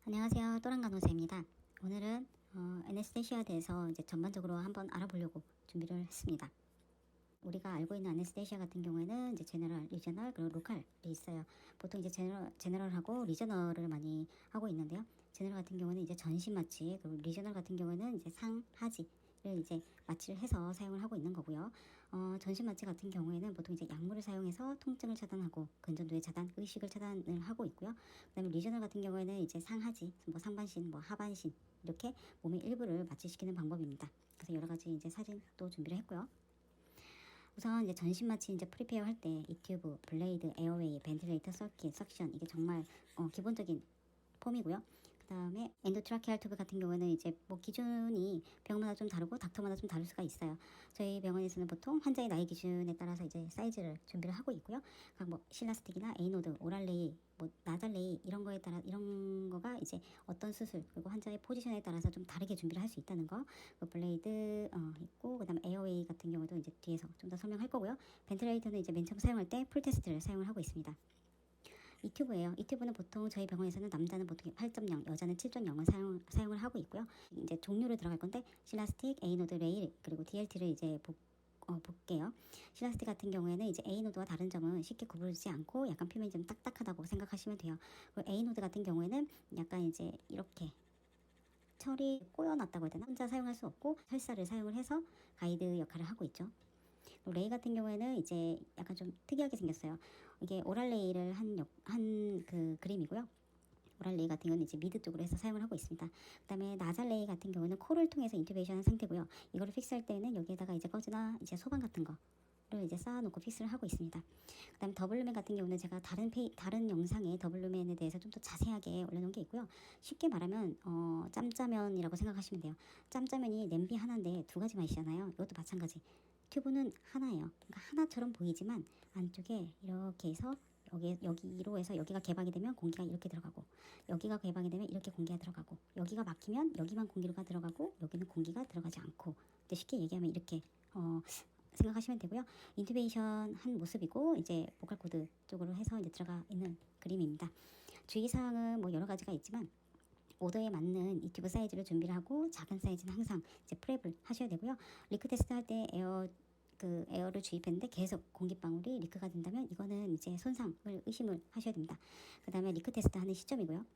안녕하세요. 또랑간호사입니다. 오늘은 애네스테시아에 대해서 이제 전반적으로 한번 알아보려고 준비를 했습니다. 우리가 알고 있는 애네스테시아 같은 경우에는 이제 제너럴, 리저널, 그리고 로컬이 있어요. 보통 이제 제너럴하고 리저널을 많이 하고 있는데요. 제너럴 같은 경우는 이제 전신 마취, 그리고 리저널 같은 경우에는 이제 상하지 를 이제 마취를 해서 사용을 하고 있는 거고요. 전신 마취 같은 경우에는 보통 이제 약물을 사용해서 통증을 차단하고 근전도의 차단, 의식을 차단을 하고 있고요. 그다음에 리저널 같은 경우에는 이제 상하지, 뭐 상반신, 뭐 하반신 이렇게 몸의 일부를 마취시키는 방법입니다. 그래서 여러 가지 이제 사진도 준비를 했고요. 우선 이제 전신 마취 이제 프리페어 할 때 이 튜브, 블레이드, 에어웨이, 벤틸레이터, 서킷, 석션 이게 정말 기본적인 폼이고요. 그 다음에 엔도트라케알 튜브 같은 경우는 이제 뭐 기준이 병마다 좀 다르고 닥터마다 좀 다를 수가 있어요. 저희 병원에서는 보통 환자의 나이 기준에 따라서 이제 사이즈를 준비를 하고 있고요. 각 뭐 실라스틱이나 에이노드, 오랄레이, 뭐 나잘레이 이런 거에 따라 이런 거가 이제 어떤 수술 그리고 환자의 포지션에 따라서 좀 다르게 준비를 할 수 있다는 거. 그 블레이드 있고 그다음에 에어웨이 같은 경우도 이제 뒤에서 좀 더 설명할 거고요. 벤틸레이터는 이제 맨 처음 사용할 때 풀 테스트를 사용을 하고 있습니다. 이 튜브예요. 이 튜브는 보통 저희 병원에서는 남자는 보통 8.0, 여자는 7.0을 사용을 하고 있고요. 이제 종류를 들어갈 건데 실라스틱, 에이노드, 레일 그리고 DLT를 이제 볼게요. 실라스틱 같은 경우에는 이제 A노드와 다른 점은 쉽게 구부러지지 않고 약간 표면이 좀 딱딱하다고 생각하시면 돼요. 그리고 A노드 같은 경우에는 약간 이제 이렇게 철이 꼬여놨다고 해야 되나? 혼자 사용할 수 없고 철사를 사용을 해서 가이드 역할을 하고 있죠. 레이 같은 경우에는 이제 약간 좀 특이하게 생겼어요. 이게 오랄 레이를 한 그 그림이고요. 오랄 레이 같은 경우는 이제 미드 쪽으로 해서 사용을 하고 있습니다. 그다음에 나잘 레이 같은 경우는 코를 통해서 인투베이션 한 상태고요. 이거를 픽스할 때는 여기에다가 이제 거즈나 이제 소방 같은 거를 이제 쌓아놓고 픽스를 하고 있습니다. 그다음에 더블루멘 같은 경우는 제가 다른 영상에 더블루멘에 대해서 좀 더 자세하게 올려놓은 게 있고요. 쉽게 말하면 짬짜면이라고 생각하시면 돼요. 짬짜면이 냄비 하나인데 두 가지 맛이잖아요. 이것도 마찬가지. 튜브는 하나예요. 그러니까 하나처럼 보이지만 안쪽에 이렇게 해서 여기로 해서 여기가 개방이 되면 공기가 이렇게 들어가고 여기가 개방이 되면 이렇게 공기가 들어가고 여기가 막히면 여기만 공기가 들어가고 여기는 공기가 들어가지 않고 쉽게 얘기하면 이렇게 생각하시면 되고요. 인투베이션 한 모습이고 이제 보컬 코드 쪽으로 해서 이제 들어가 있는 그림입니다. 주의사항은 뭐 여러 가지가 있지만 오더에 맞는 이 튜브 사이즈를 준비를 하고 작은 사이즈는 항상 이제 프랩을 하셔야 되고요. 리크 테스트 할 때 에어를 주입했는데 계속 공기방울이 리크가 된다면 이거는 이제 손상을 의심을 하셔야 됩니다. 그 다음에 리크 테스트 하는 시점이고요.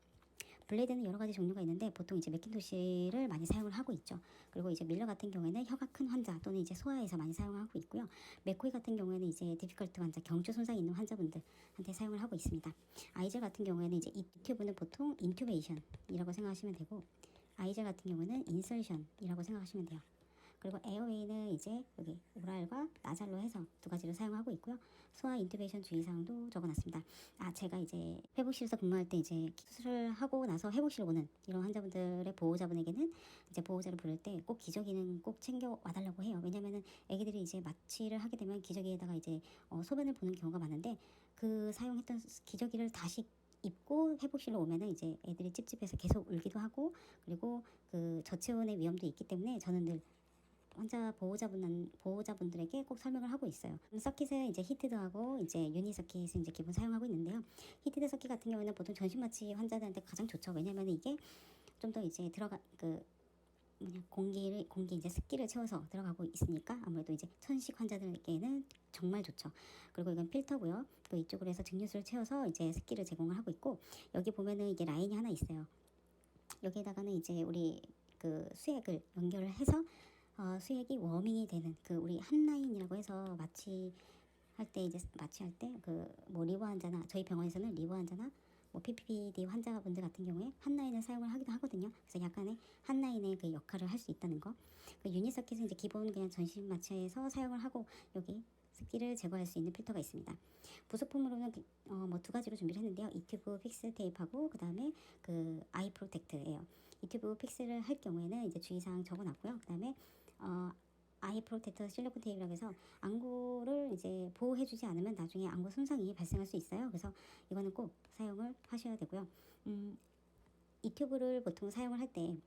블레이드는 여러 가지 종류가 있는데 보통 이제 맥킨토시를 많이 사용을 하고 있죠. 그리고 이제 밀러 같은 경우에는 혀가 큰 환자 또는 이제 소아에서 많이 사용하고 있고요. 맥코이 같은 경우에는 이제 디피컬트 환자, 경추 손상이 있는 환자분들한테 사용을 하고 있습니다. 아이젤 같은 경우에는 이제 이 튜브는 보통 인투베이션이라고 생각하시면 되고 아이젤 같은 경우는 인설션이라고 생각하시면 돼요. 그리고 에어웨이는 이제 여기 오랄과 나잘로 해서 두 가지를 사용하고 있고요. 소아 인투베이션 주의사항도 적어놨습니다. 제가 이제 회복실에서 근무할 때 이제 수술을 하고 나서 회복실 오는 이런 환자분들의 보호자분에게는 이제 보호자를 부를 때 꼭 기저귀는 꼭 챙겨 와달라고 해요. 왜냐면은 애기들이 이제 마취를 하게 되면 기저귀에다가 이제 소변을 보는 경우가 많은데 그 사용했던 기저귀를 다시 입고 회복실로 오면은 이제 애들이 찝찝해서 계속 울기도 하고 그리고 그 저체온의 위험도 있기 때문에 저는 늘 환자 보호자분들에게 꼭 설명을 하고 있어요. 서킷은 이제 히트드하고 이제 유니 서킷은 이제 기본 사용하고 있는데요. 히트드 서킷 같은 경우에는 보통 전신 마취 환자들한테 가장 좋죠. 왜냐면 이게 좀 더 이제 공기 이제 습기를 채워서 들어가고 있으니까 아무래도 이제 천식 환자들에게는 정말 좋죠. 그리고 이건 필터고요. 또 이쪽으로 해서 증류수를 채워서 이제 습기를 제공을 하고 있고 여기 보면은 이게 라인이 하나 있어요. 여기에다가는 이제 우리 그 수액을 연결을 해서 수액이 워밍이 되는 그 우리 한 라인이라고 해서 마취할 때 그 뭐 리버 환자나 저희 병원에서는 리버 환자나 뭐 PPD 환자분들 같은 경우에 한 라인을 사용을 하기도 하거든요. 그래서 약간의 한 라인의 그 역할을 할 수 있다는 거. 그 유니서킷은 이제 기본 그냥 전신 마취에서 사용을 하고 여기 습기를 제거할 수 있는 필터가 있습니다. 부속품으로는 뭐 두 가지로 준비를 했는데요. 이 튜브 픽스 테이프하고 그 다음에 그 아이 프로텍트예요. 이 튜브 픽스를 할 경우에는 이제 주의사항 적어놨고요. 그 다음에 아이 프로텍터 실리콘 테이프라고 해서 안구를 이제 보호해주지 않으면 나중에 안구 손상이 발생할 수 있어요. 그래서 이거는 꼭 사용을 하셔야 되고요. 이 튜브를 보통 사용을 할 때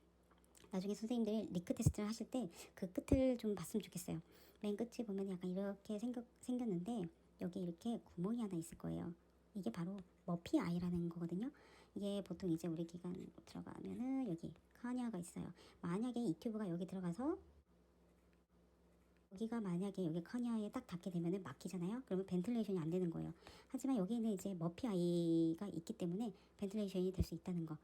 나중에 선생님들이 리크 테스트를 하실 때 그 끝을 좀 봤으면 좋겠어요. 맨 끝이 보면 약간 이렇게 생겼는데 여기 이렇게 구멍이 하나 있을 거예요. 이게 바로 머피 아이라는 거거든요. 이게 보통 이제 우리 기관 들어가면은 여기 카니아가 있어요. 만약에 이 튜브가 여기 들어가서 여기가 만약에 여기 커니아에 딱 닿게 되면은 막히잖아요. 그러면 벤틸레이션이 안 되는 거예요. 하지만 여기는 이제 머피 아이가 있기 때문에 벤틸레이션이 될 수 있다는 거.